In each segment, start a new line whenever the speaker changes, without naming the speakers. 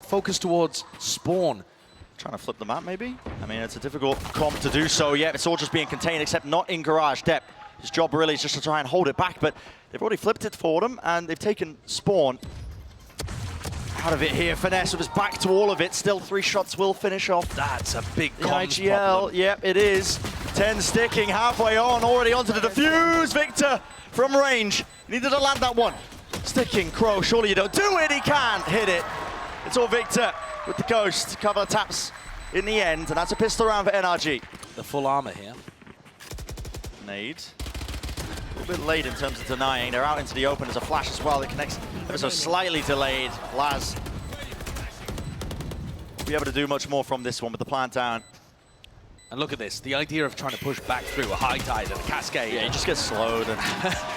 Focus towards spawn.
Trying to flip the map, maybe? I mean, it's a difficult comp to do so. Yeah, it's all just being contained, except not in Garage. Depp, his job really is just to try and hold it back, but they've already flipped it for them, and they've taken spawn out of it here. Finesse with his back to all of it. Still 3 shots will finish off.
That's a big comms
IGL,
problem.
yep, it is. 10 sticking, halfway on, already onto the defuse. Victor from range. Needed to land that one. Sticking, Crow, surely you don't do it, he can't hit it. It's all Victor with the ghost. Couple of taps in the end, and that's a pistol round for NRG.
The full armor here.
Nade. A little bit late in terms of denying. They're out into the open. There's a flash as well that connects ever so slightly delayed. Laz will be able to do much more from this one, but the plant down.
And look at this, the idea of trying to push back through a high tide and a cascade.
Yeah, you just get slowed.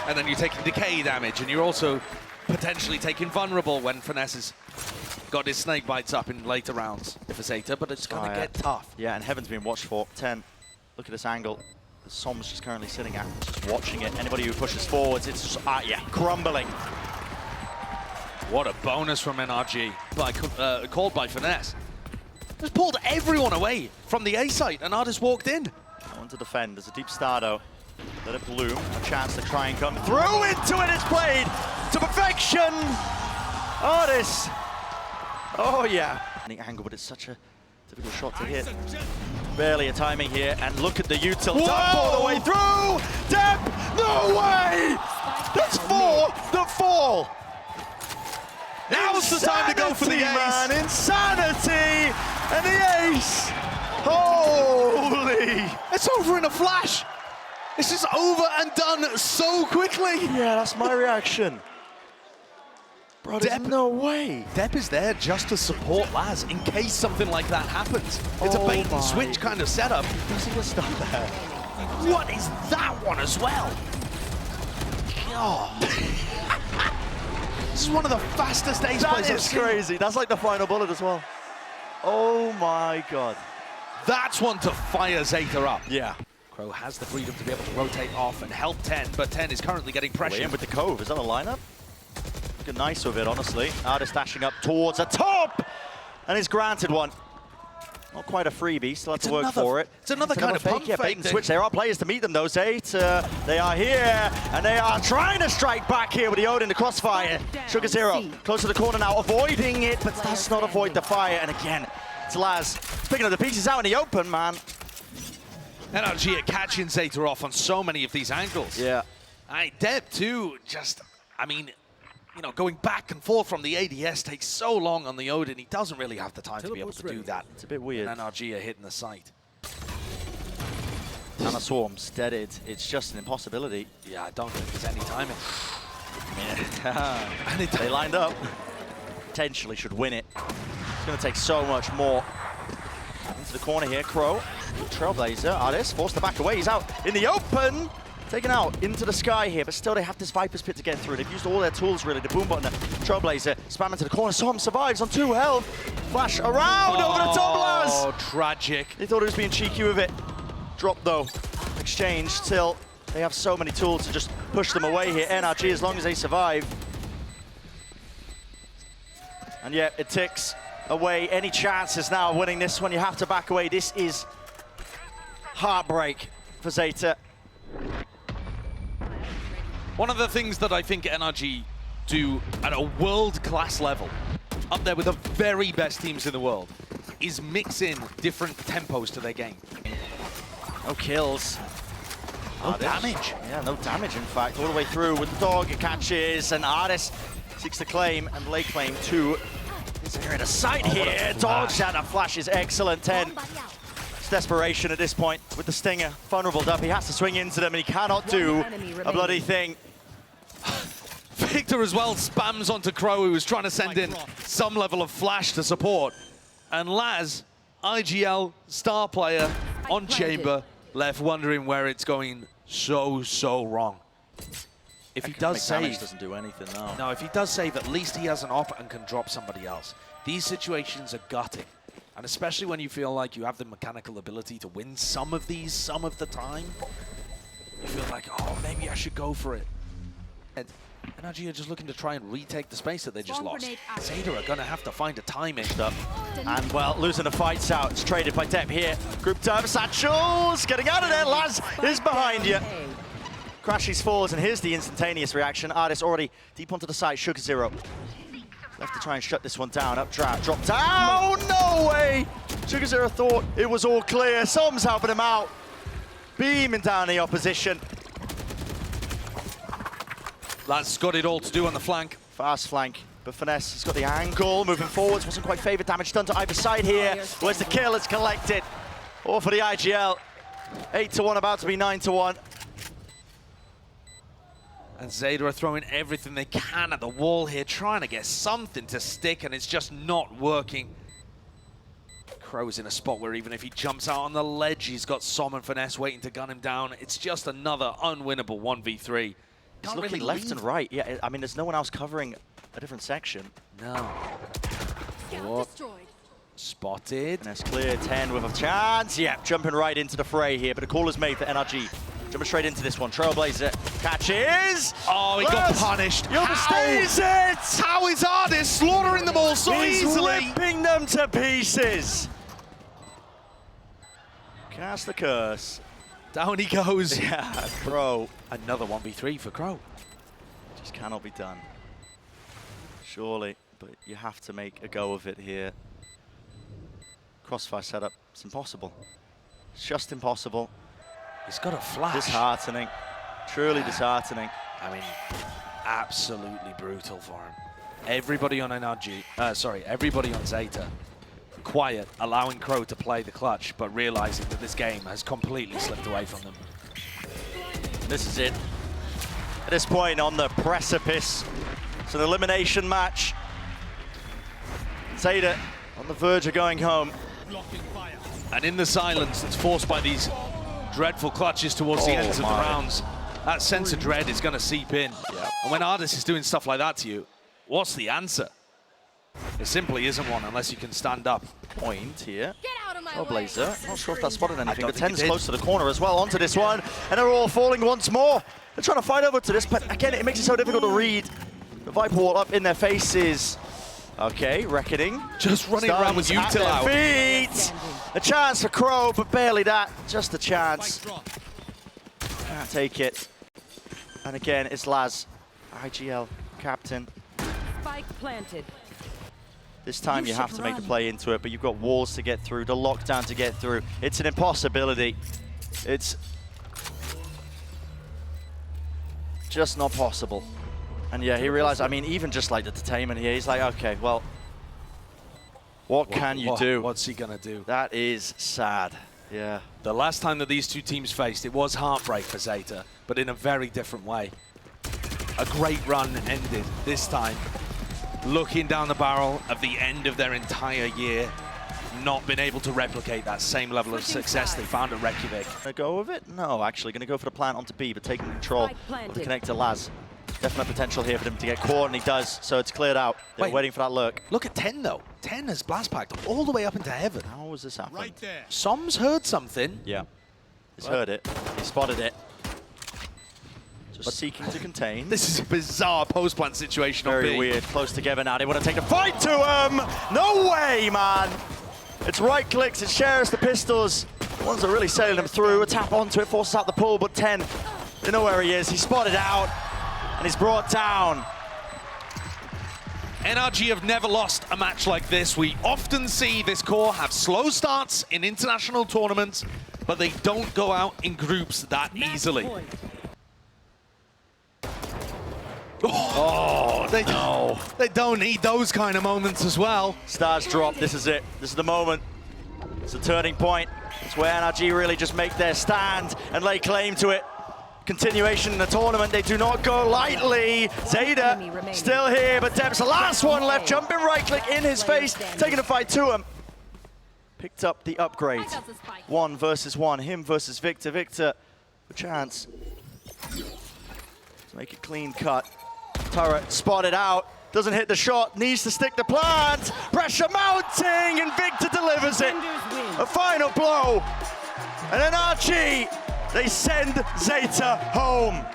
And then you're taking decay damage, and you're also potentially taking vulnerable when Finesse has got his snake bites up in later rounds if it's ZETA, but it's going to get tough.
Yeah, and Heaven's being watched for. 10. Look at this angle. The Som's just currently sitting at, just watching it. Anybody who pushes forwards, it's just, yeah, crumbling.
What a bonus from NRG, called by Finesse. Just pulled everyone away from the A site, and Artis walked in.
I want to defend. There's a deep Stardo. Let it bloom. A chance to try and come through into it. It's played to perfection. Artis. Oh, yeah. Any angle, but it's such a difficult shot to hit. Barely a timing here, and look at the util. Dump all the way through. Depp, no way. That's 4 that fall.
Now's the time to go for the ace.
Man. Insanity. And the ace. Holy.
It's over in a flash. This is over and done so quickly.
Yeah, that's my reaction. Bro, there's no way.
Depp is there just to support Laz in case something like that happens. It's a bait and switch kind of setup.
Does he just stop there?
What is that one as well? God. This is one of the fastest ace plays I've seen.
That is crazy. That's like the final bullet as well. Oh my God.
That's one to fire ZETA up.
Yeah.
Crow has the freedom to be able to rotate off and help 10, but 10 is currently getting pressure.
In with the Cove. Is that a lineup? Looking nice with it, honestly. Artis dashing up towards the top! And he's granted one. Not quite a freebie, still have to work for it.
It's another kind of pump
fake. Yeah, bait and switch. There are players to meet them though, ZETA. They are here, and they are trying to strike back here with the Odin, the crossfire. Sugar Zero, close to the corner now, avoiding it, but does not avoid the fire. And again, it's Laz picking up the pieces out in the open, man.
NRG are catching ZETA off on so many of these angles.
Yeah.
Depp too, just, I mean, you know, going back and forth from the ADS takes so long on the Odin. He doesn't really have the time to be able to do that.
It's a bit weird.
And NRG are hitting the site.
And a Swarm's deaded. It's just an impossibility.
Yeah, I don't think there's any timing.
Yeah. And they lined up. Potentially should win it. It's going to take so much more. Into the corner here, Crow. Trailblazer, Artis forced to back away. He's out in the open. Taken out into the sky here, but still they have this Viper's Pit to get through. They've used all their tools, really. The boom button, the Trailblazer, spam into the corner. Som survives on 2 health. Flash around over the top, Laz.
Oh, tragic.
They thought he was being cheeky with it. Drop, though. Exchange, still. They have so many tools to just push them away here. NRG, as long as they survive. And yeah, it ticks away any chances now of winning this one. You have to back away. This is heartbreak for ZETA.
One of the things that I think NRG do at a world-class level, up there with the very best teams in the world, is mix in different tempos to their game.
No kills.
No damage.
Yeah, no damage, in fact. All the way through with the dog, it catches, and Artis seeks to claim, and late claim too. Is there in a sight here? Dodge out of flash is excellent. 10. It's desperation at this point with the Stinger. Vulnerable up. He has to swing into them, and he cannot do a bloody thing.
Victor as well spams onto Crow, who was trying to send in some level of flash to support. And Laz, IGL star player on Chamber, left wondering where it's going so wrong. If he does save,
doesn't do anything, no.
No, if he does save, at least he has an op and can drop somebody else. These situations are gutting. And especially when you feel like you have the mechanical ability to win some of these, some of the time, you feel like, oh, maybe I should go for it. And NRG are just looking to try and retake the space that they just lost. ZETA are going to have to find a timing.
And, well, losing the fights out. It's traded by Depp here. Group term, Satchel's getting out of there. Laz is behind you. Crashes falls, and here's the instantaneous reaction. Artist already deep onto the side. Sugar Zero left to try and shut this one down. Up drop down. No way. Sugar Zero thought it was all clear. Som's helping him out. Beaming down the opposition.
Laz got it all to do on the flank.
Fast flank, but Finesse has got the angle. Moving forwards, wasn't quite favored. Damage done to either side here. Where's the kill? It's collected. All for the IGL. 8-1, about to be 9-1.
And ZETA are throwing everything they can at the wall here, trying to get something to stick, and it's just not working. Crow's in a spot where even if he jumps out on the ledge, he's got Som and Finesse waiting to gun him down. It's just another unwinnable 1v3.
He's looking really left and right. Yeah, I mean, there's no one else covering a different section.
No. Spotted.
And that's clear. 10 with a chance. Yeah, jumping right into the fray here, but a call is made for NRG. Jumping straight into this one. Trailblazer catches.
Oh, he got punished.
He understays it.
How is Artist slaughtering them all so easily?
He's ripping them to pieces. Cast the curse.
Down he goes.
Yeah, Crow.
Another 1v3 for Crow.
Just cannot be done. Surely, but you have to make a go of it here. Crossfire setup, it's impossible. It's just impossible.
He's got a flash.
Disheartening. Truly disheartening.
I mean, absolutely brutal for him. Everybody on NRG, everybody on ZETA, quiet, allowing Crow to play the clutch, but realizing that this game has completely slipped away from them.
This is it. At this point, on the precipice, it's an elimination match. ZETA on the verge of going home.
And in the silence that's forced by these dreadful clutches towards the ends of the rounds, that sense of dread is going to seep in.
Yeah.
And when Artist is doing stuff like that to you, what's the answer? It simply isn't one unless you can stand up.
Point here.
Oh,
Blazer. Not sure if that spotted anything, but 10's
it
close to the corner as well onto this one. And they're all falling once more. They're trying to fight over to this, but again, it makes it so difficult to read. The Viper Wall up in their faces. Okay, Reckoning.
Just running around with Util out.
Feet. A chance for Crow, but barely that. Just a chance. Can't take it. And again, it's Laz, IGL captain.
Spike planted.
This time you have to make a play into it, but you've got walls to get through, the lockdown to get through. It's an impossibility. It's just not possible. And yeah, he realized, I mean, even just like the detainment here, he's like, okay, well, what can you do?
What's he gonna do?
That is sad, yeah.
The last time that these two teams faced, it was heartbreak for ZETA, but in a very different way. A great run ended this time. Looking down the barrel of the end of their entire year, not been able to replicate that same level of success they found at Reykjavik.
Gonna go with it? No, actually, gonna go for the plant onto B, but taking control of the connector Laz. Definite potential here for them to get caught, and he does, so it's cleared out. They're waiting for that lurk.
Look at 10 though. 10 has blast packed all the way up into heaven.
How was this happening?
Right there.
Som's heard something.
Yeah, he's heard it. He spotted it. Just seeking to contain.
This is a bizarre post-plant situation on B.
Very weird, close together now. They want to take a fight to him. No way, man. It's right clicks, it shares the pistols. The ones that are really sailing him through. A tap onto it, forces out the pull, but 10, they know where he is. He's spotted out, and he's brought down.
NRG have never lost a match like this. We often see this core have slow starts in international tournaments, but they don't go out in groups that easily. Oh, they don't need those kind of moments as well.
Stars drop, this is it. This is the moment. It's a turning point. It's where NRG really just make their stand and lay claim to it. Continuation in the tournament, they do not go lightly. ZETA still here, but Deb's the last one left. Jumping right click in his face, taking a fight to him. Picked up the upgrade. 1 versus 1, him versus Victor. Victor, a chance to make it clean cut. Turret spotted out, doesn't hit the shot, needs to stick the plant. Pressure mounting, and Victor delivers it. A final blow. And NRG, they send ZETA home.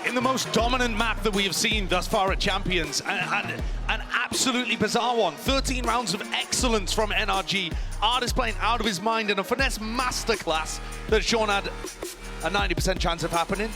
In been the most dominant map that we have seen thus far at Champions, and an absolutely bizarre one. 13 rounds of excellence from NRG. Artist playing out of his mind in a finesse masterclass that Sean had a 90% chance of happening.